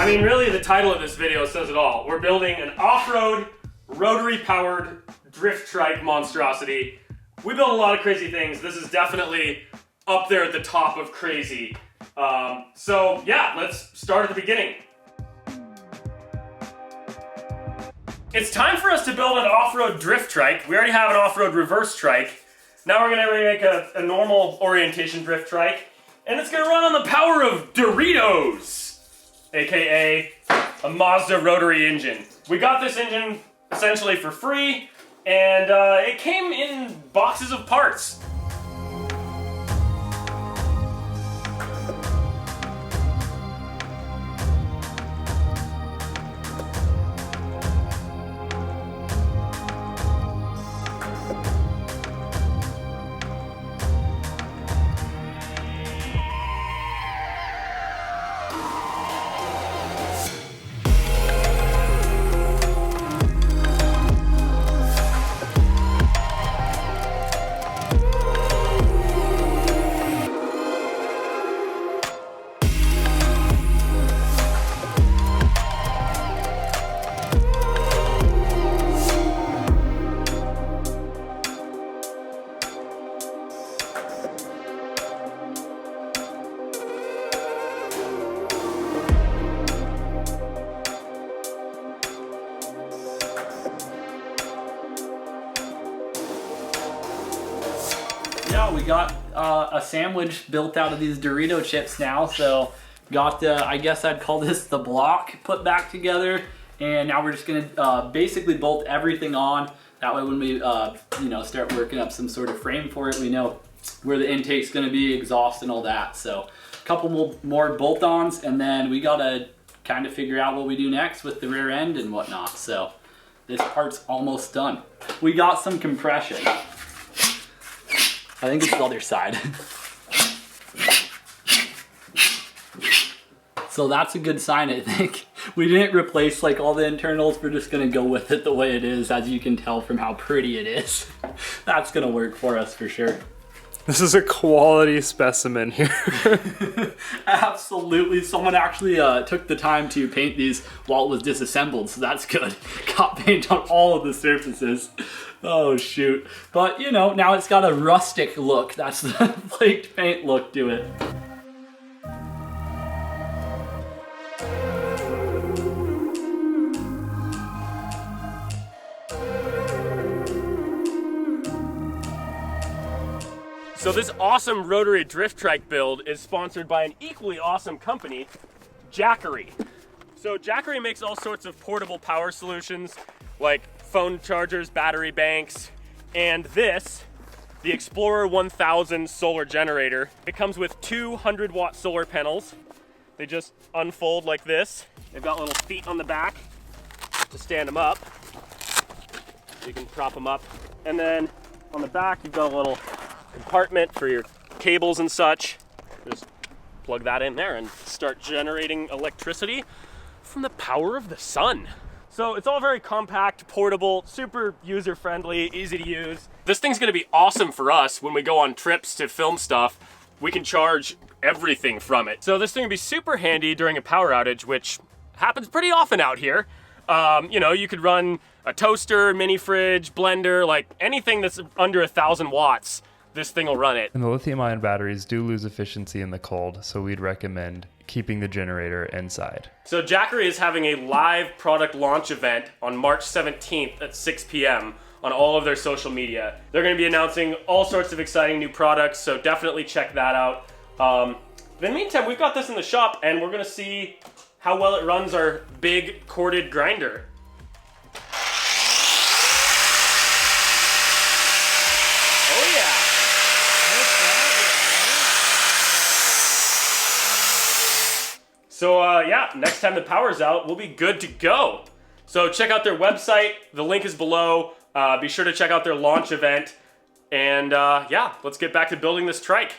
mean, really the title of this video says it all. We're building an off-road, rotary-powered drift trike monstrosity. We build a lot of crazy things. This is definitely up there at the top of crazy. So yeah, let's start at the beginning. It's time for us to build an off-road drift trike. We already have an off-road reverse trike. Now we're gonna make a normal orientation drift trike, and it's gonna run on the power of Doritos, AKA a Mazda rotary engine. We got this engine essentially for free, and it came in boxes of parts. Yeah, we got a sandwich built out of these Dorito chips now, so got I guess I'd call this the block put back together, and now we're just gonna basically bolt everything on. That way when we you know, start working up some sort of frame for it, we know where the intake's gonna be, exhaust and all that. So a couple more bolt-ons, and then we gotta kind of figure out what we do next with the rear end and whatnot. So this part's almost done. We got some compression. I think it's the other side. So that's a good sign, I think. We didn't replace like all the internals. We're just gonna go with it the way it is, as you can tell from how pretty it is. That's gonna work for us for sure. This is a quality specimen here. Absolutely. Someone actually took the time to paint these while it was disassembled, so that's good. Got paint on all of the surfaces. Oh shoot. But you know, now it's got a rustic look. That's the flaked paint look to it. So this awesome rotary drift trike build is sponsored by an equally awesome company, Jackery. So Jackery makes all sorts of portable power solutions like phone chargers, battery banks, and this, the Explorer 1000 solar generator. It comes with 200-watt solar panels. They just unfold like this. They've got little feet on the back to stand them up. You can prop them up. And then on the back, you've got a little compartment for your cables and such. Just plug that in there and start generating electricity from the power of the sun. So it's all very compact, portable, super user-friendly, easy to use. This thing's gonna be awesome for us when we go on trips to film stuff. We can charge everything from it. So this thing will be super handy during a power outage, which happens pretty often out here. You know, you could run a toaster, mini fridge, blender, like anything that's under 1,000 watts. This thing will run it. And the lithium-ion batteries do lose efficiency in the cold, so we'd recommend keeping the generator inside. So Jackery is having a live product launch event on March 17th at 6 p.m. on all of their social media. They're going to be announcing all sorts of exciting new products, so definitely check that out. In the meantime, we've got this in the shop, and we're going to see how well it runs our big corded grinder. So yeah, next time the power's out, we'll be good to go. So check out their website. The link is below. Be sure to check out their launch event. And yeah, let's get back to building this trike.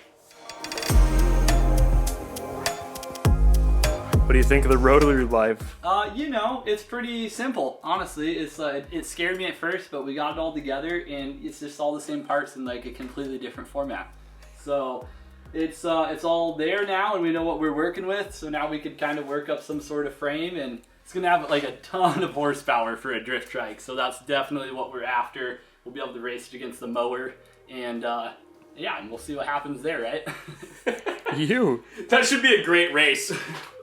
What do you think of the rotary life? You know, it's pretty simple, honestly. It's it scared me at first, but we got it all together and it's just all the same parts in like a completely different format. So it's all there now, and we know what we're working with. So now we could kind of work up some sort of frame, and it's gonna have like a ton of horsepower for a drift trike. So that's definitely what we're after. We'll be able to race it against the mower, and yeah, and we'll see what happens there, right? That should be a great race.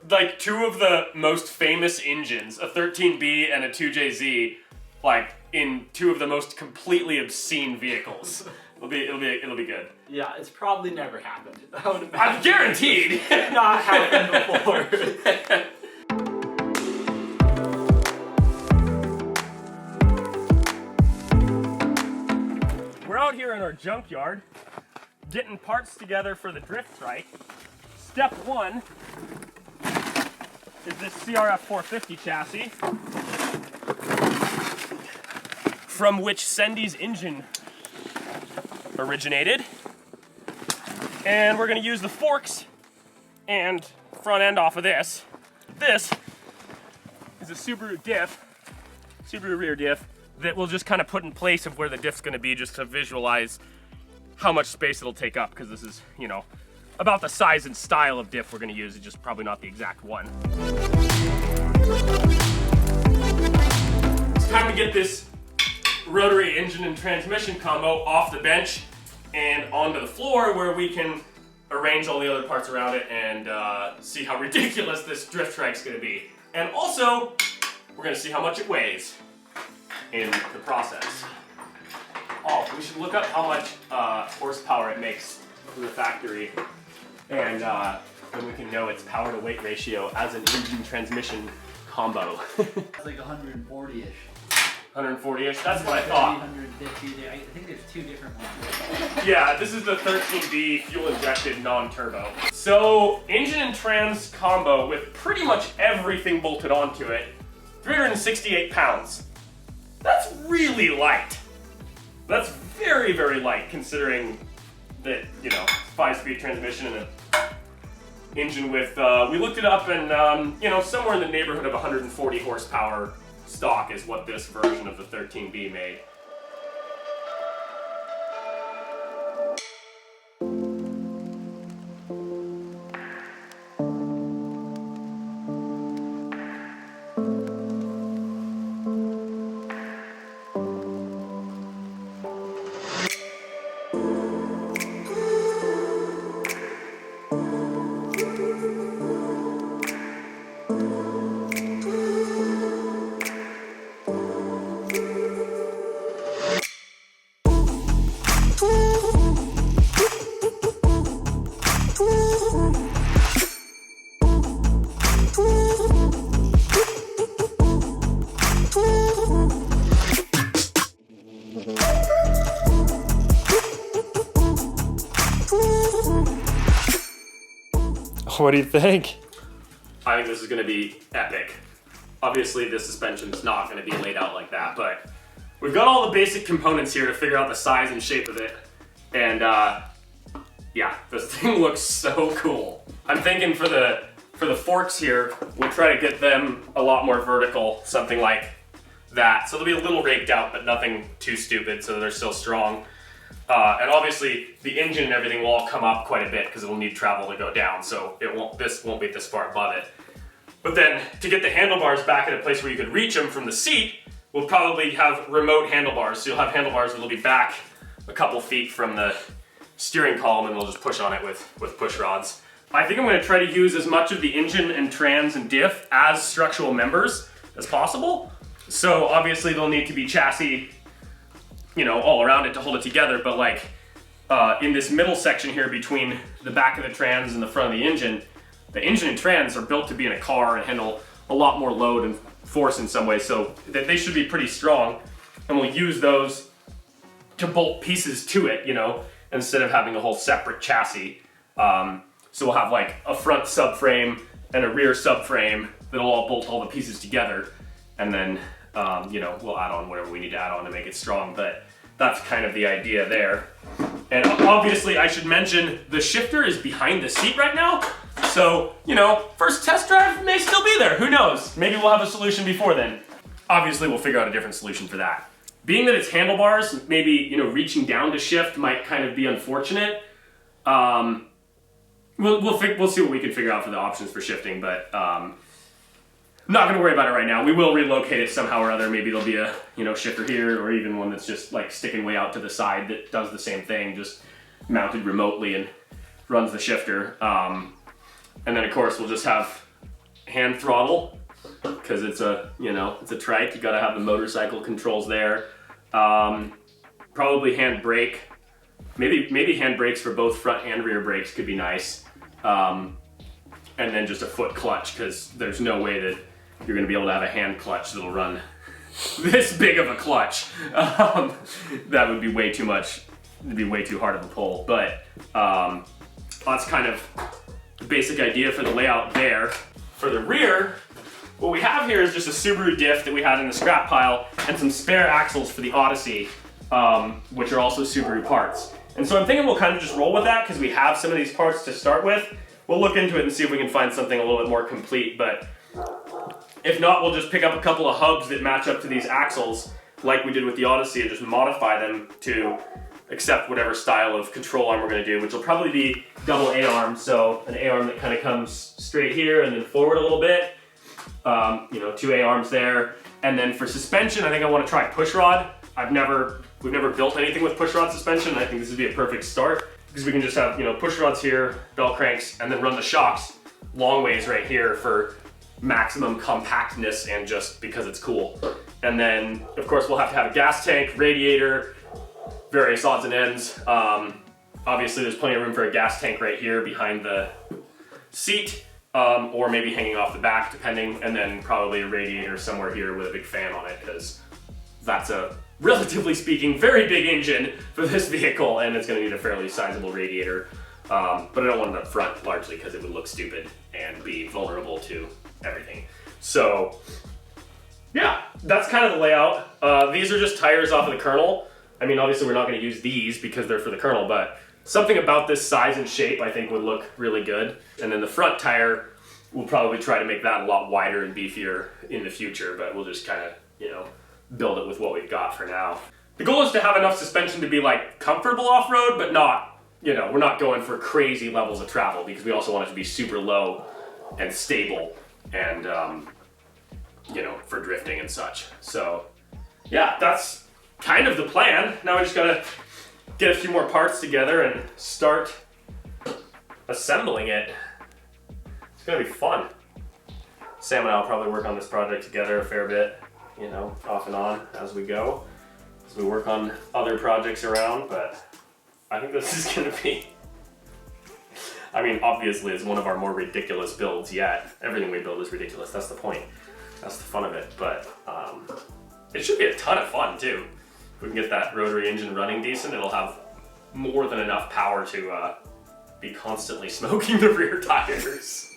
Like two of the most famous engines, a 13B and a 2JZ, like in two of the most completely obscene vehicles. It'll be good. Yeah, it's probably never happened. I would imagine. I'm guaranteed. Not happened before. We're out here in our junkyard getting parts together for the drift trike. Step one is this CRF 450 chassis, from which Sendy's engine originated. And we're gonna use the forks and front end off of this. This is a Subaru diff, Subaru rear diff, that we'll just kind of put in place of where the diff's gonna be, just to visualize how much space it'll take up, because this is, you know, about the size and style of diff we're gonna use. It's just probably not the exact one. It's time to get this rotary engine and transmission combo off the bench and onto the floor, where we can arrange all the other parts around it and see how ridiculous this drift trike's gonna be. And also, we're gonna see how much it weighs in the process. Oh, we should look up how much horsepower it makes from the factory, and then we can know its power to weight ratio as an engine transmission combo. It's like 140-ish. 140-ish, that's what I thought. 150, I think there's two different ones. Yeah, this is the 13B fuel injected non-turbo. So, engine and trans combo with pretty much everything bolted onto it, 368 pounds. That's really light. That's very, very light, considering that, you know, 5-speed transmission and an engine with, we looked it up, and, you know, somewhere in the neighborhood of 140 horsepower stock is what this version of the 13B made. What do you think? I think this is going to be epic. Obviously, the suspension's not going to be laid out like that, but we've got all the basic components here to figure out the size and shape of it. And yeah, this thing looks so cool. I'm thinking for the forks here, we'll try to get them a lot more vertical, something like that. So they'll be a little raked out, but nothing too stupid, so they're still strong. And obviously, the engine and everything will all come up quite a bit because it will need travel to go down, so this won't be this far above it. But then, to get the handlebars back in a place where you could reach them from the seat, we'll probably have remote handlebars. So you'll have handlebars that'll be back a couple feet from the steering column, and we'll just push on it with push rods. I think I'm going to try to use as much of the engine and trans and diff as structural members as possible. So obviously they'll need to be chassis, you know, all around it to hold it together, but like in this middle section here between the back of the trans and the front of the engine and trans are built to be in a car and handle a lot more load and force in some ways, so that they should be pretty strong, and we'll use those to bolt pieces to it, you know, instead of having a whole separate chassis. So we'll have like a front subframe and a rear subframe that'll all bolt all the pieces together, and then you know, we'll add on whatever we need to add on to make it strong, but that's kind of the idea there. And obviously I should mention the shifter is behind the seat right now, so, you know, first test drive may still be there, who knows? Maybe we'll have a solution before then. Obviously we'll figure out a different solution for that. Being that it's handlebars, maybe, you know, reaching down to shift might kind of be unfortunate. we'll see what we can figure out for the options for shifting, but not gonna worry about it right now. We will relocate it somehow or other. Maybe there'll be a shifter here, or even one that's just like sticking way out to the side that does the same thing, just mounted remotely and runs the shifter. And then of course we'll just have hand throttle, because it's a it's a trike. You gotta have the motorcycle controls there. Probably hand brake. Maybe hand brakes for both front and rear brakes could be nice. And then just a foot clutch, because there's no way that you're gonna be able to have a hand clutch that'll run this big of a clutch. That would be way too much. It'd be way too hard of a pull. But that's kind of the basic idea for the layout there. For the rear, what we have here is just a Subaru diff that we had in the scrap pile and some spare axles for the Odyssey, which are also Subaru parts. And so I'm thinking we'll kind of just roll with that because we have some of these parts to start with. We'll look into it and see if we can find something a little bit more complete, but if not, we'll just pick up a couple of hubs that match up to these axles like we did with the Odyssey and just modify them to accept whatever style of control arm we're going to do, which will probably be double A-arm, so an A-arm that kind of comes straight here and then forward a little bit. Two A-arms there. And then for suspension, I think I want to try push rod. We've never built anything with push rod suspension, and I think this would be a perfect start because we can just have, push rods here, belt cranks, and then run the shocks long ways right here for maximum compactness and just because it's cool. And then, of course, we'll have to have a gas tank, radiator, various odds and ends. Obviously, there's plenty of room for a gas tank right here behind the seat, or maybe hanging off the back, depending, and then probably a radiator somewhere here with a big fan on it, because that's a, relatively speaking, very big engine for this vehicle, and it's going to need a fairly sizable radiator. But I don't want it up front, largely because it would look stupid and be vulnerable to everything. So, yeah, that's kind of the layout. These are just tires off of the Colonel. I mean, obviously we're not going to use these because they're for the Colonel, but something about this size and shape I think would look really good. And then the front tire, we'll probably try to make that a lot wider and beefier in the future, but we'll just kind of, build it with what we've got for now. The goal is to have enough suspension to be like comfortable off-road, but not, we're not going for crazy levels of travel because we also want it to be super low and stable and, for drifting and such. So yeah, that's kind of the plan. Now we just gotta get a few more parts together and start assembling it. It's gonna be fun. Sam and I will probably work on this project together a fair bit, off and on as we go, as we work on other projects around, but I think this is gonna be, obviously it's one of our more ridiculous builds yet. Everything we build is ridiculous, that's the point. That's the fun of it, but it should be a ton of fun too. If we can get that rotary engine running decent, it'll have more than enough power to be constantly smoking the rear tires.